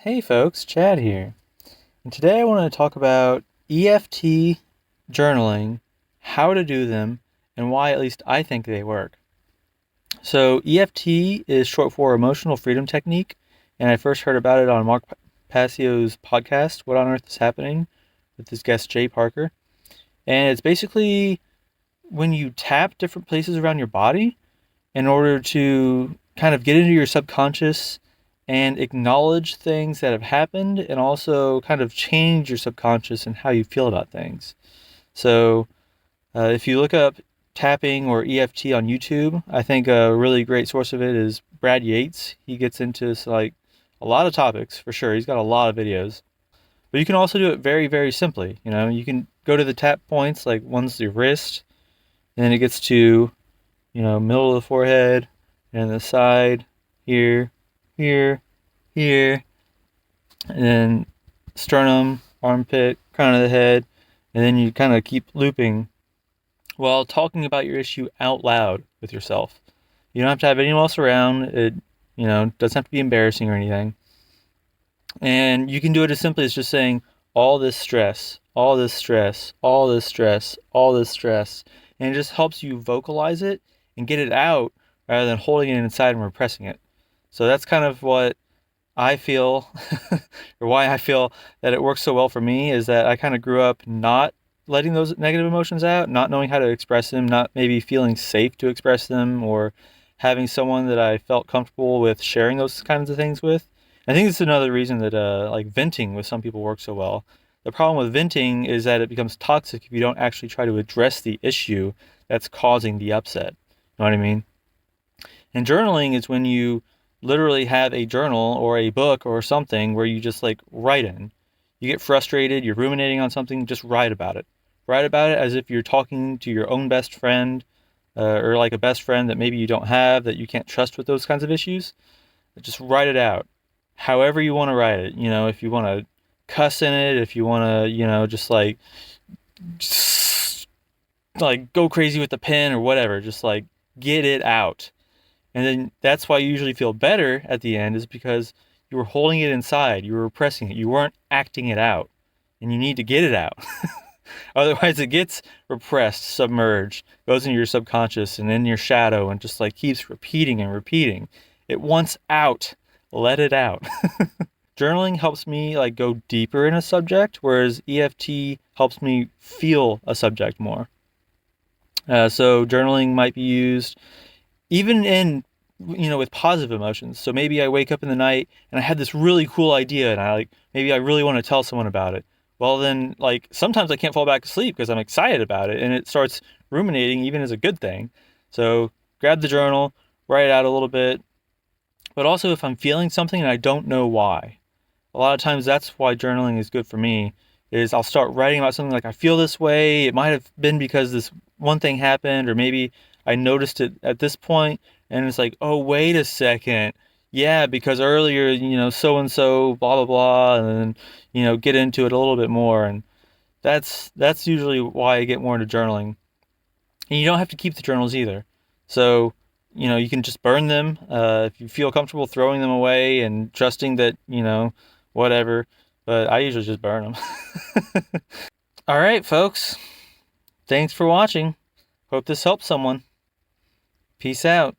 Hey folks, Chad here. And today I want to talk about EFT journaling, how to do them, and why at least I think they work. So EFT is short for Emotional Freedom Technique, and I first heard about it on Mark Passio's podcast, What on Earth is Happening, with his guest Jay Parker. And it's basically when you tap different places around your body in order to kind of get into your subconscious and acknowledge things that have happened and also kind of change your subconscious and how you feel about things. So, if you look up tapping or EFT on YouTube, I think a really great source of it is Brad Yates. He gets into like a lot of topics for sure. He's got a lot of videos. But you can also do it very, very simply. You can go to the tap points, like one's your wrist, and then it gets to, middle of the forehead, and the side, here, here, here, and then sternum, armpit, crown of the head, and then you kind of keep looping while talking about your issue out loud with yourself. You don't have to have anyone else around. It, doesn't have to be embarrassing or anything. And you can do it as simply as just saying, all this stress, all this stress, all this stress, all this stress. And it just helps you vocalize it and get it out rather than holding it inside and repressing it. So that's kind of what I feel, or why I feel that it works so well for me, is that I kind of grew up not letting those negative emotions out, not knowing how to express them, not maybe feeling safe to express them, or having someone that I felt comfortable with sharing those kinds of things with. I think it's another reason that like venting with some people works so well. The problem with venting is that it becomes toxic if you don't actually try to address the issue that's causing the upset. You know what I mean? And journaling is when you literally have a journal or a book or something where you just like write in. You get frustrated, you're ruminating on something, just write about it. Write about it as if you're talking to your own best friend, or like a best friend that maybe you don't have, that you can't trust with those kinds of issues. Just write it out. However you want to write it. If you want to cuss in it, if you want to, just like go crazy with the pen or whatever, just like get it out. And then that's why you usually feel better at the end, is because you were holding it inside, you were repressing it, you weren't acting it out, and you need to get it out. Otherwise it gets repressed, submerged, goes into your subconscious and in your shadow and just like keeps repeating and repeating. It wants out. Let it out. Journaling helps me like go deeper in a subject, whereas EFT helps me feel a subject more. So journaling might be used even in, with positive emotions. So maybe I wake up in the night and I had this really cool idea and maybe I really want to tell someone about it. Well, then like sometimes I can't fall back to sleep because I'm excited about it and it starts ruminating even as a good thing. So grab the journal, write it out a little bit. But also if I'm feeling something and I don't know why, a lot of times that's why journaling is good for me, is I'll start writing about something like I feel this way. It might have been because this one thing happened, or maybe I noticed it at this point and it's like, oh, wait a second. Yeah, because earlier, so and so, blah, blah, blah, and then, get into it a little bit more. And that's usually why I get more into journaling. And you don't have to keep the journals either. So, you can just burn them if you feel comfortable throwing them away and trusting that, whatever. But I usually just burn them. All right, folks. Thanks for watching. Hope this helps someone. Peace out.